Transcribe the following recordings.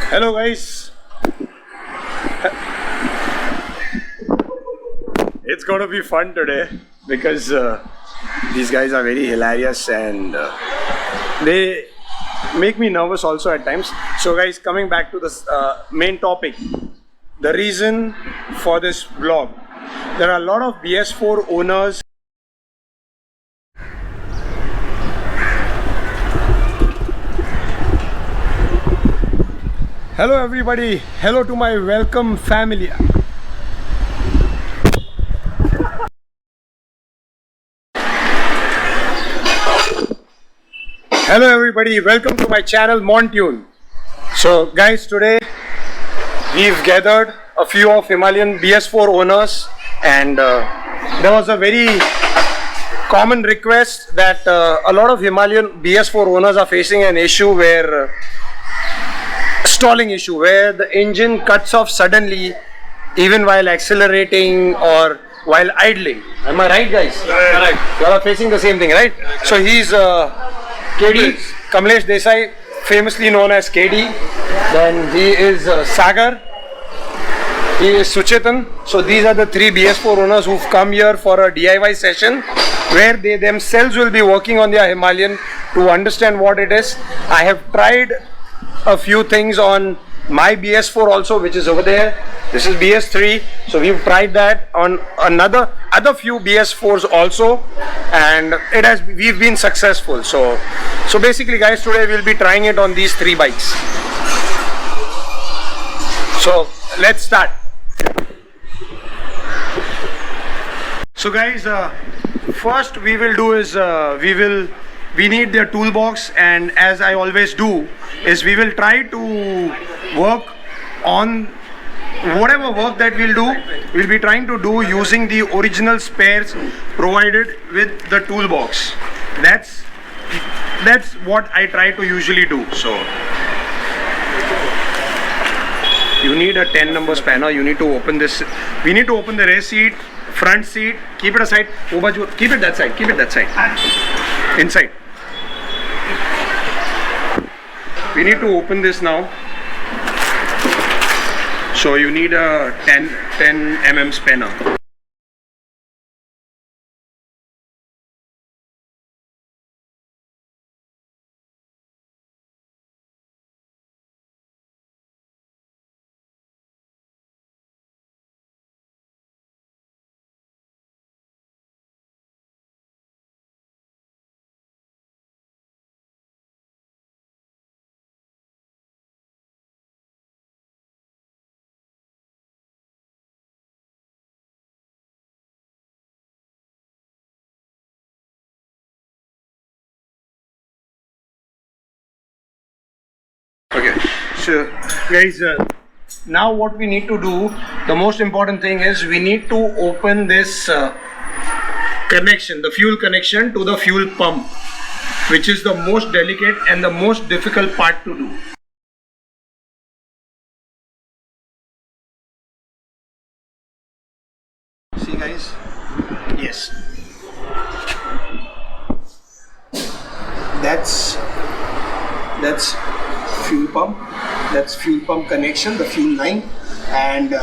Hello guys, it's gonna be fun today because these guys are very hilarious and they make me nervous also at times. So guys, coming back to this main topic, the reason for this vlog, there are a lot of BS4 owners. Hello everybody, hello to my welcome family. Hello everybody, welcome to my channel Montuned. So guys, today we've gathered a few of Himalayan BS4 owners, and there was a very common request that a lot of Himalayan BS4 owners are facing an issue where stalling issue, where the engine cuts off suddenly even while accelerating or while idling. Am I right, guys? Correct. You all are facing the same thing, right? So he's KD, Kamlesh Desai, famously known as KD. Then he is Sagar. He is Suchetan. So these are the three BS4 owners who've come here for a DIY session where they themselves will be working on their Himalayan to understand what it is. I have tried a few things on my BS4 also, which is over there. This is BS3, so we've tried that on other few BS4s also, and we've been successful. So basically guys, today we'll be trying it on these three bikes. So let's start. So guys, first we will do is we need their toolbox, and as I always do is we will try to work on whatever work that we'll be trying to do using the original spares provided with the toolbox. That's what I try to usually do. So you need a 10 number spanner. You need to open this. We need to open the rear seat, front seat. Keep it aside. Keep it that side. Keep it that side. Inside. We need to open this now. So you need a 10 mm spanner. Okay, so guys, now what we need to do, the most important thing is we need to open this connection, the fuel connection to the fuel pump, which is the most delicate and the most difficult part to do. See guys, yes, that's fuel pump, that's fuel pump connection, the fuel line, and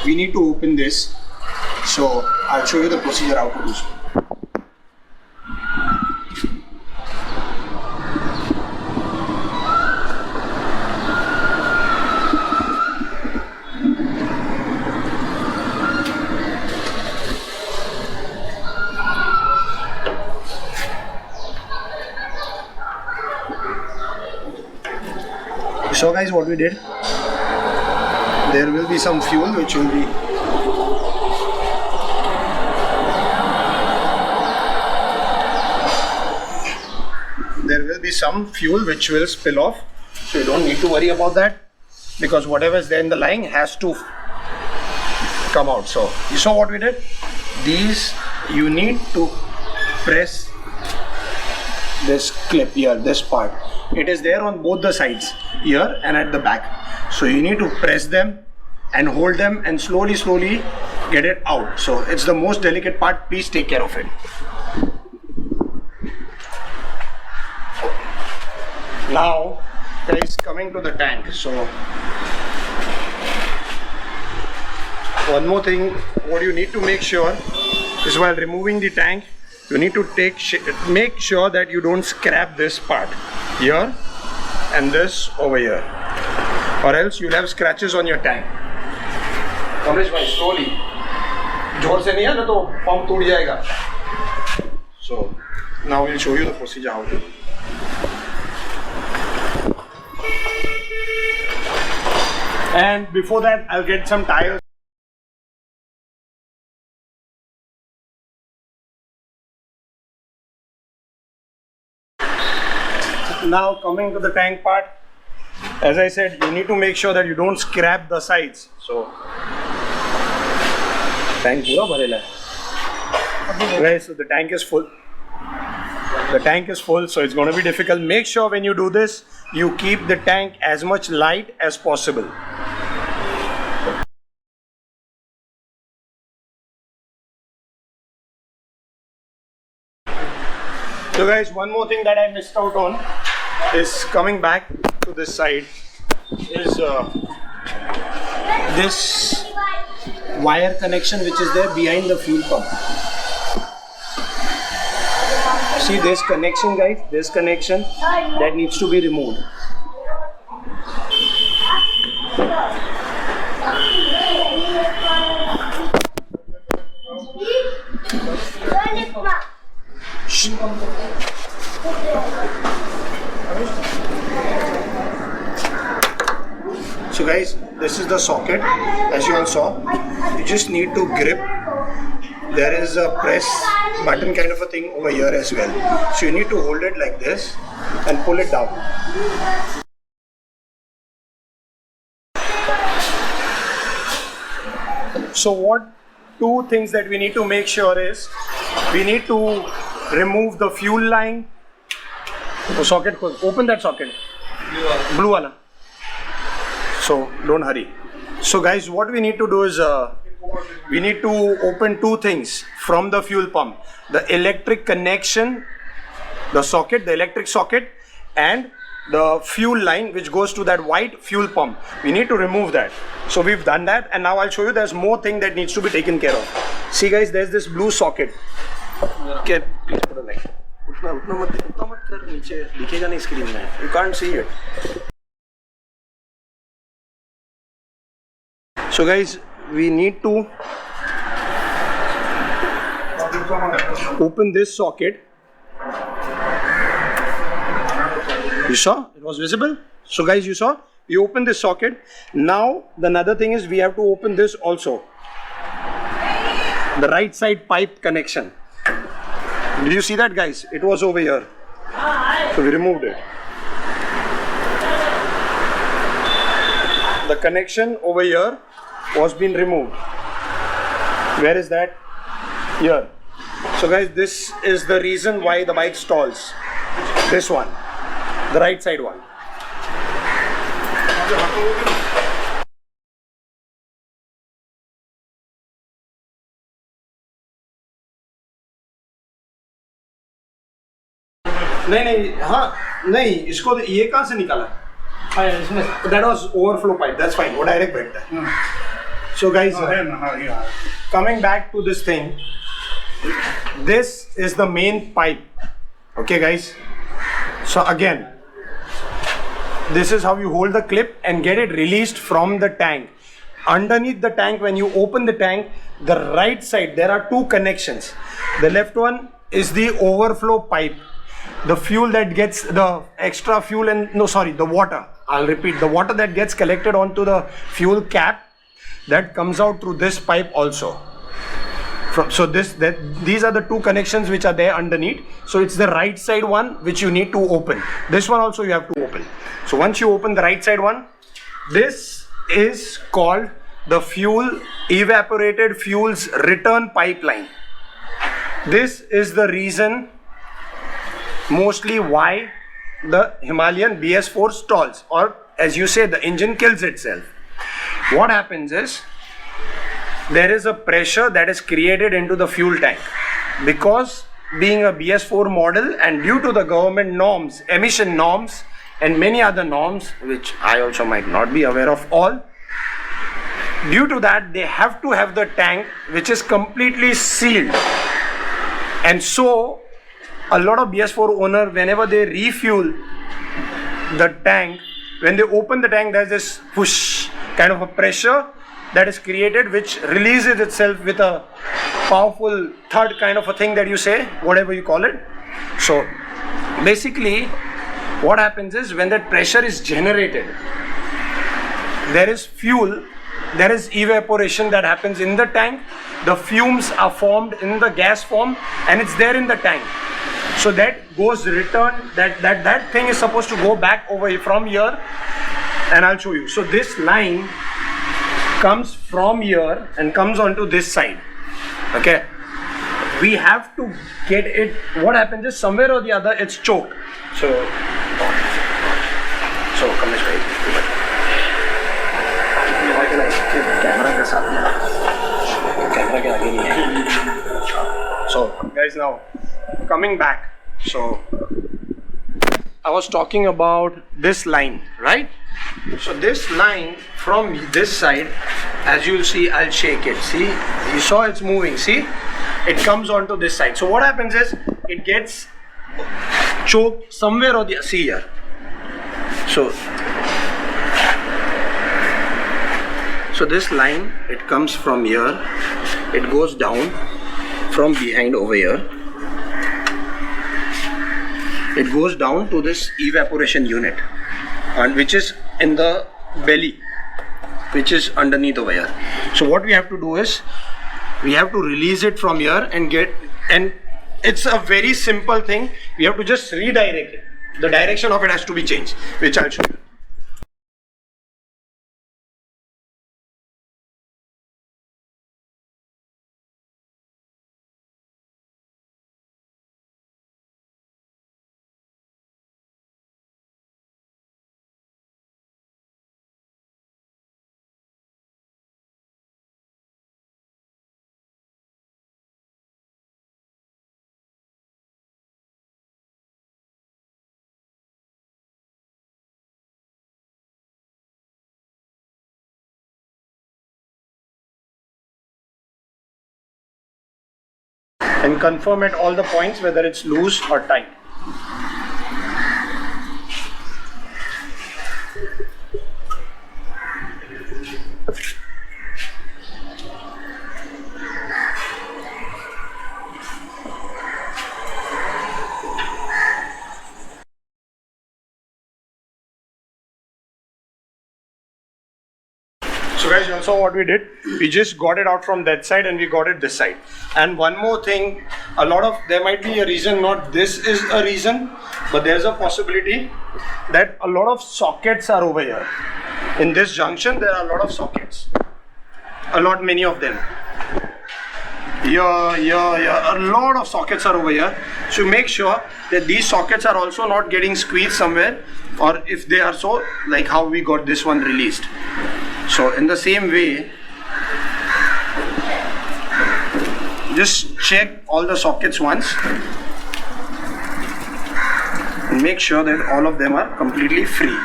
we need to open this. So I'll show you the procedure how to do so. So guys, what we did, there will be some fuel which will be spill off, so you don't need to worry about that, because whatever is there in the line has to come out. So you saw what we did. These, you need to press this clip here, this part. It is there on both the sides, here and at the back. So you need to press them and hold them and slowly get it out. So it's the most delicate part. Please take care of it. Now Guys, coming to the tank. So one more thing, what you need to make sure is while removing the tank, you need to make sure that you don't scrap this part here and this over here, or else you'll have scratches on your tank. Kamlesh bhai, slowly. जोर से नहीं है ना तो pump टूट जाएगा. So now we'll show you the procedure how to do. And before that, I'll get some tires. Now coming to the tank part, as I said, you need to make sure that you don't scrap the sides. So tank pura bharela hai. Guys, so the tank is full. The tank is full, so it's going to be difficult. Make sure when you do this, you keep the tank as much light as possible. So guys, one more thing that I missed out on is coming back to this side is this wire connection which is there behind the fuel pump. See this connection, guys, this connection that needs to be removed. So guys, this is the socket. As you all saw, you just need to grip. There is a press button kind of a thing over here as well. So you need to hold it like this and pull it down. So what two things that we need to make sure is, we need to remove the fuel line. The socket, open that socket. Blue wala. So don't hurry. So guys, what we need to do is we need to open two things from the fuel pump: the electric connection, the socket, the electric socket, and the fuel line which goes to that white fuel pump. We need to remove that. So we've done that, and now I'll show you there's more thing that needs to be taken care of. See guys, there's this blue socket. Okay, please put a light. उतना मत कर, नीचे दिखेगा नहीं screen में. You can't see it. So guys, we need to open this socket. You saw? It was visible. So guys, you saw? We open this socket. Now the another thing is we have to open this also. The right side pipe connection. Did you see that, guys? It was over here. So we removed it. The connection over here was being removed. Where is that? Here. So guys, this is the reason why the bike stalls. This one, the right side one. नहीं इसको ये कहाँ से निकाला? That was overflow pipe. That's fine. वो direct बैठता है. So guys, coming back to this thing, this is the main pipe. Okay guys. So again, this is how you hold the clip and get it released from the tank. Underneath the tank, when you open the tank, the right side there are two connections. The left one is the overflow pipe. The fuel that gets the extra fuel and the water. I'll repeat, the water that gets collected onto the fuel cap, that comes out through this pipe also. These are the two connections which are there underneath. So it's the right side one which you need to open. This one also you have to open. So once you open the right side one, this is called the evaporated fuels return pipeline. This is the reason mostly why the Himalayan BS4 stalls, or as you say, the engine kills itself. What happens is, there is a pressure that is created into the fuel tank because being a BS4 model and due to the government norms, emission norms, and many other norms which I also might not be aware of all. Due to that, they have to have the tank which is completely sealed, and so a lot of BS4 owner, whenever they refuel the tank, when they open the tank, there's this whoosh kind of a pressure that is created, which releases itself with a powerful thud kind of a thing that you say, whatever you call it. So basically what happens is, when that pressure is generated, there is fuel, there is evaporation that happens in the tank, the fumes are formed in the gas form, and it's there in the tank. So that goes return, that thing is supposed to go back over from here, and I'll show you. So this line comes from here and comes onto this side. Okay, we have to get it. What happens is, somewhere or the other it's choked. So come this way. So guys, now coming back, so I was talking about this line, right? So this line from this side, as you'll see, I'll shake it. See, you saw it's moving. See, it comes onto this side. So what happens is, it gets choked somewhere or the, see here. So this line, it comes from here, it goes down from behind over here, it goes down to this evaporation unit, and which is in the belly, which is underneath over here. So what we have to do is, we have to release it from here and it's a very simple thing. We have to just redirect it. The direction of it has to be changed, which I'll show you. And confirm at all the points whether it's loose or tight. So guys, you saw what we did. We just got it out from that side and we got it this side. And one more thing, there might be a reason, not this is a reason, but there's a possibility that a lot of sockets are over here. In this junction, there are a lot of sockets. Many of them. Here, a lot of sockets are over here. So make sure that these sockets are also not getting squeezed somewhere, or if they are so, like how we got this one released. So in the same way, just check all the sockets once and make sure that all of them are completely free.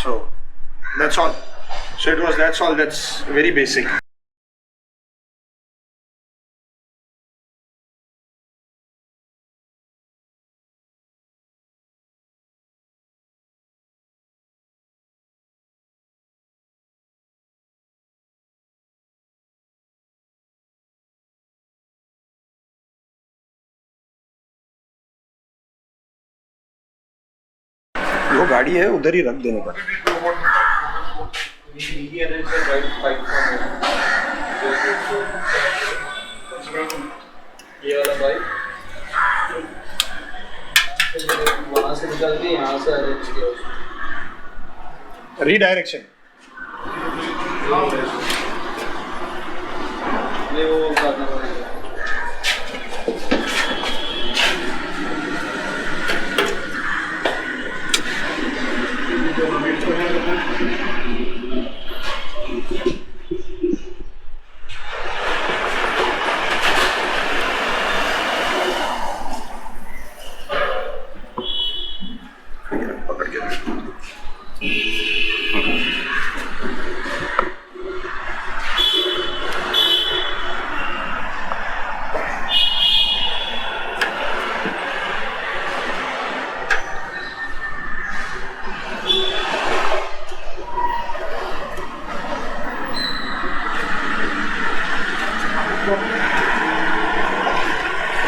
So that's all. So that's all. That's very basic. वो गाड़ी है उधर ही रख देने का. ये वाला bike वहाँ से निकल के यहाँ से अरेंज किया. रीडायरेक्शन. ये वो करना पड़ेगा.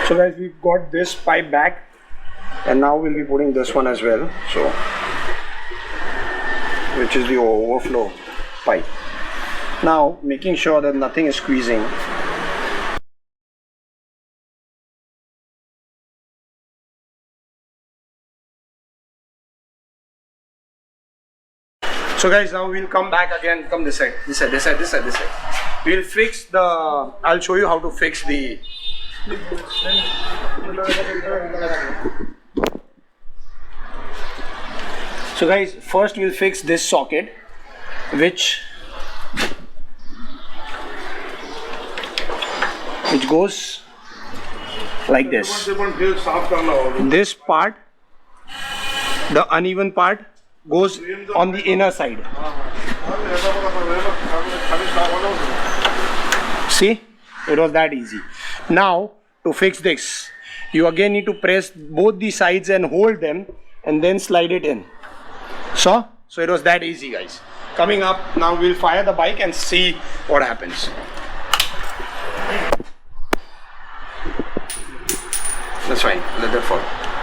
So guys, we've got this pipe back, and now we'll be putting this one as well, so which is the overflow pipe. Now making sure that nothing is squeezing. So guys, now we'll come back again. Come this side, this side, this side, this side, this side. We'll fix the, I'll show you how to fix the so guys, first we'll fix this socket, which goes like this. This part, the uneven part, goes on the inner side. See, it was that easy. Now to fix this, you again need to press both the sides and hold them and then slide it in. So it was that easy, guys. Coming up, now we'll fire the bike and see what happens. That's fine, let that fall.